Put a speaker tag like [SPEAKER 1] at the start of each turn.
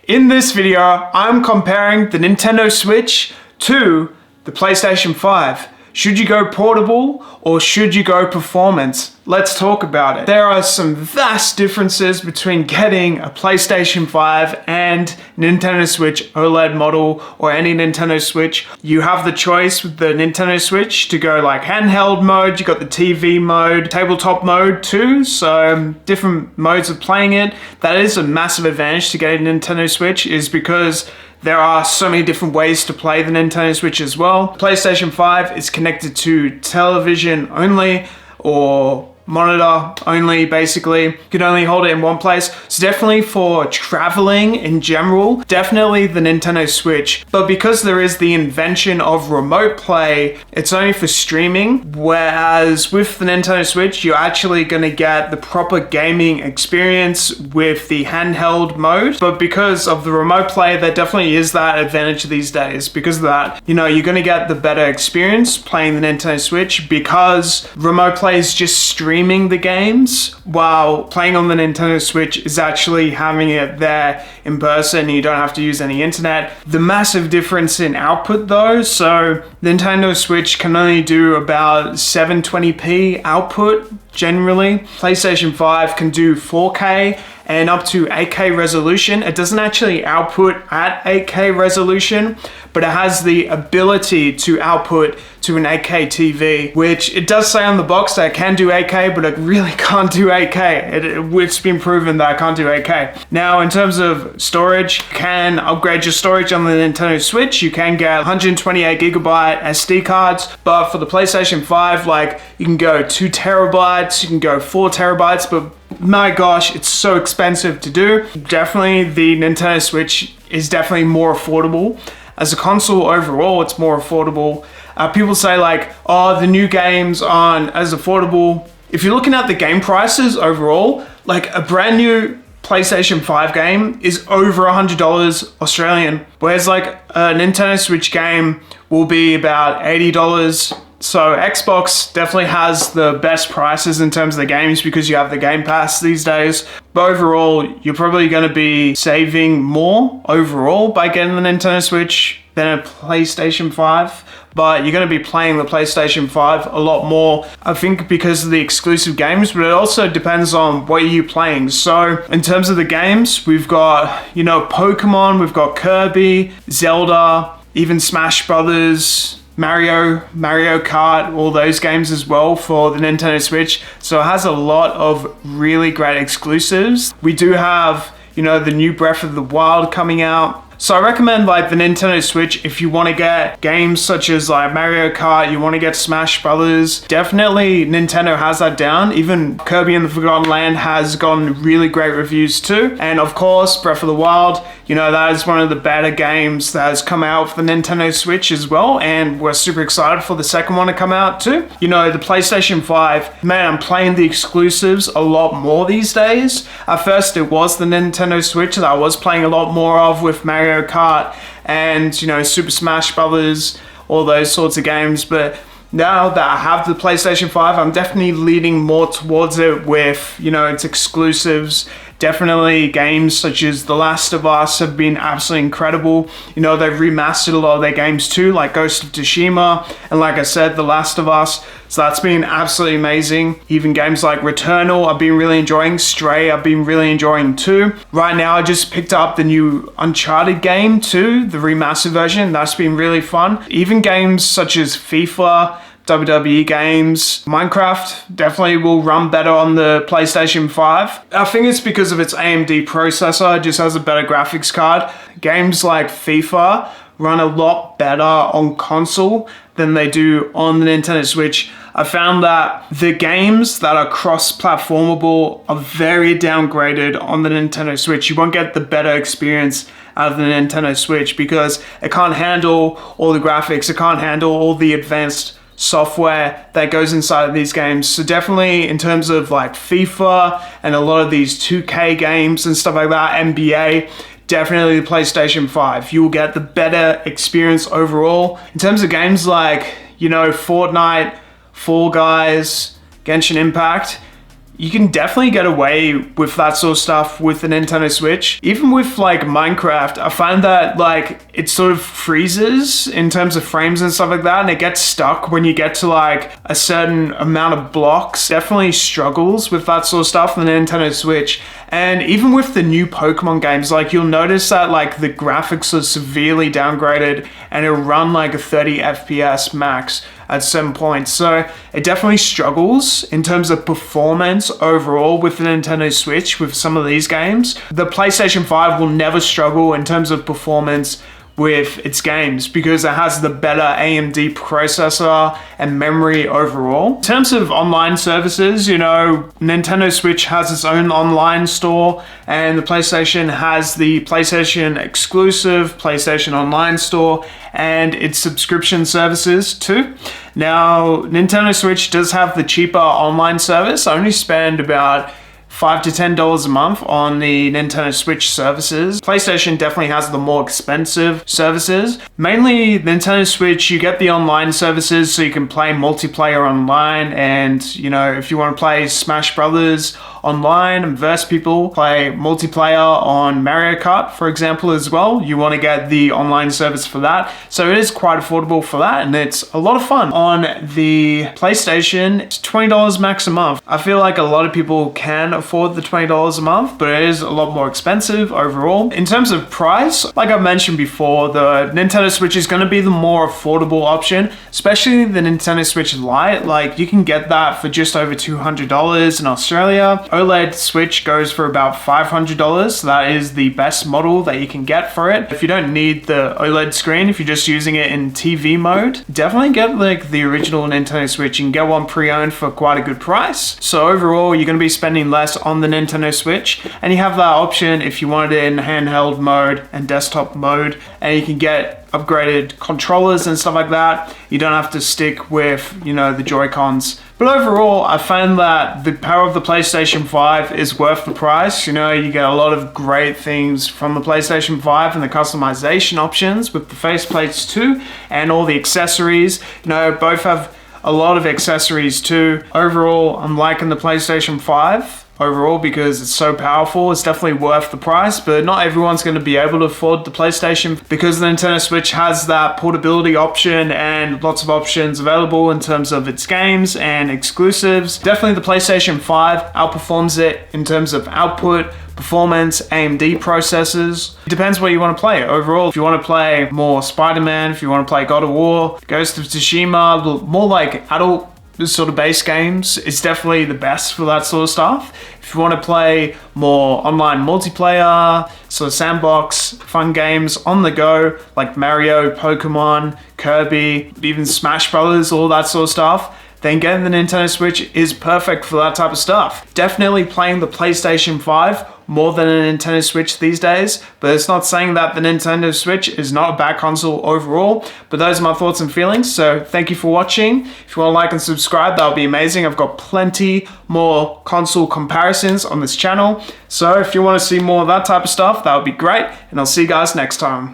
[SPEAKER 1] In this video, I'm comparing the Nintendo Switch to the PlayStation 5. Should you go portable or should you go performance? Let's talk about it. There are some vast differences between getting a PlayStation 5 and Nintendo Switch OLED model or any Nintendo Switch. You have the choice with the Nintendo Switch to go like handheld mode, you got the TV mode, tabletop mode too, so different modes of playing it. That is a massive advantage to get a Nintendo Switch, is because there are so many different ways to play the Nintendo Switch as well. PlayStation 5 is connected to television only or monitor only, basically. You can only hold it in one place. So definitely for traveling in general, definitely the Nintendo Switch. But because there is the invention of remote play, it's only for streaming. Whereas with the Nintendo Switch, you're actually gonna get the proper gaming experience with the handheld mode. But because of the remote play, there definitely is that advantage these days. Because of that, you're gonna get the better experience playing the Nintendo Switch, because remote play is just streaming the games, while playing on the Nintendo Switch is actually having it there in person. You don't have to use any internet. The massive difference in output though, so Nintendo Switch can only do about 720p output generally. PlayStation 5 can do 4K and up to 8K resolution. It doesn't actually output at 8K resolution, but it has the ability to output to an 8K TV, which it does say on the box that it can do 8K, but it really can't do 8K. It's been proven that it can't do 8K. Now, in terms of storage, you can upgrade your storage on the Nintendo Switch. You can get 128 gigabyte SD cards, but for the PlayStation 5, you can go 2 terabytes, you can go 4 terabytes, but my gosh, it's so expensive to do. Definitely the Nintendo Switch is definitely more affordable. As a console overall, it's more affordable. People say the new games aren't as affordable. If you're looking at the game prices overall, a brand new PlayStation 5 game is over $100 Australian, whereas a Nintendo Switch game will be about $80. So Xbox definitely has the best prices in terms of the games because you have the Game Pass these days. But overall, you're probably going to be saving more overall by getting the Nintendo Switch than a PlayStation 5. But you're going to be playing the PlayStation 5 a lot more, I think, because of the exclusive games, but it also depends on what you're playing. So in terms of the games, we've got, Pokemon, we've got Kirby, Zelda, even Smash Brothers, Mario Kart, all those games as well for the Nintendo Switch. So it has a lot of really great exclusives. We do have, the new Breath of the Wild coming out. So I recommend the Nintendo Switch if you want to get games such as Mario Kart, you want to get Smash Brothers. Definitely Nintendo has that down. Even Kirby and the Forgotten Land has gotten really great reviews too. And of course, Breath of the Wild, that is one of the better games that has come out for the Nintendo Switch as well. And we're super excited for the second one to come out too. The PlayStation 5, man, I'm playing the exclusives a lot more these days. At first, it was the Nintendo Switch that I was playing a lot more of with Mario Kart and Super Smash Brothers, all those sorts of games. But now that I have the PlayStation 5, I'm definitely leaning more towards it with its exclusives. Definitely games such as The Last of Us have been absolutely incredible. They've remastered a lot of their games too, like Ghost of Tsushima, and like I said, The Last of Us. So that's been absolutely amazing. Even games like Returnal, I've been really enjoying. Stray, I've been really enjoying too. Right now, I just picked up the new Uncharted game too, the remastered version. That's been really fun. Even games such as FIFA, WWE games, Minecraft definitely will run better on the PlayStation 5. I think it's because of its AMD processor. It just has a better graphics card. Games like FIFA run a lot better on console than they do on the Nintendo Switch. I found that the games that are cross-platformable are very downgraded on the Nintendo Switch. You won't get the better experience out of the Nintendo Switch because it can't handle all the graphics. It can't handle all the advanced software that goes inside of these games. So definitely in terms of FIFA and a lot of these 2K games and stuff like that, NBA, definitely the PlayStation 5. You will get the better experience overall. In terms of games like, Fortnite, Fall Guys, Genshin Impact, You can definitely get away with that sort of stuff with the Nintendo Switch. Even with like Minecraft, I find that like it sort of freezes in terms of frames and stuff like that, and it gets stuck when you get to like a certain amount of blocks. Definitely struggles with that sort of stuff on the Nintendo Switch. And even with the new Pokemon games, like you'll notice that like the graphics are severely downgraded and it'll run like a 30 FPS max at some points. So it definitely struggles in terms of performance overall with the Nintendo Switch with some of these games. The PlayStation 5 will never struggle in terms of performance with its games because it has the better AMD processor and memory overall. In terms of online services, you know, Nintendo Switch has its own online store and the PlayStation has the PlayStation exclusive PlayStation Online store and its subscription services too. Now, Nintendo Switch does have the cheaper online service. I only spend about $5 to $10 a month on the Nintendo Switch services. PlayStation definitely has the more expensive services. Mainly Nintendo Switch, you get the online services so you can play multiplayer online, and you know, if you want to play Smash Brothers online and verse people, play multiplayer on Mario Kart, for example, as well, you want to get the online service for that. So it is quite affordable for that, and it's a lot of fun. On the PlayStation, it's $20 max a month. I feel like a lot of people can afford the $20 a month, but it is a lot more expensive overall. In terms of price, like I mentioned before, the Nintendo Switch is going to be the more affordable option, especially the Nintendo Switch Lite. Like you can get that for just over $200 in Australia. OLED Switch goes for about $500, so that is the best model that you can get for it. If you don't need the OLED screen, if you're just using it in TV mode, definitely get like the original Nintendo Switch. You can get one pre-owned for quite a good price. So overall, you're going to be spending less on the Nintendo Switch, and you have that option if you want it in handheld mode and desktop mode, and you can get upgraded controllers and stuff like that. You don't have to stick with, you know, the Joy-Cons. But overall, I find that the power of the PlayStation 5 is worth the price. You know, you get a lot of great things from the PlayStation 5 and the customization options with the faceplates too, and all the accessories. You know, both have a lot of accessories too. Overall, I'm liking the PlayStation 5 overall because it's so powerful. It's definitely worth the price, but not everyone's going to be able to afford the PlayStation because the Nintendo Switch has that portability option and lots of options available in terms of its games and exclusives. Definitely the PlayStation 5 outperforms it in terms of output, performance, AMD processors. It depends what you want to play. Overall, if you want to play more Spider-Man, if you want to play God of War, Ghost of Tsushima, more like adult sort of base games, it's definitely the best for that sort of stuff. If you want to play more online multiplayer, sort of sandbox, fun games on the go, like Mario, Pokemon, Kirby, even Smash Brothers, all that sort of stuff, then getting the Nintendo Switch is perfect for that type of stuff. Definitely playing the PlayStation 5 more than a Nintendo Switch these days, but it's not saying that the Nintendo Switch is not a bad console overall, but those are my thoughts and feelings. So thank you for watching. If you want to like and subscribe, that would be amazing. I've got plenty more console comparisons on this channel. So if you want to see more of that type of stuff, that would be great. And I'll see you guys next time.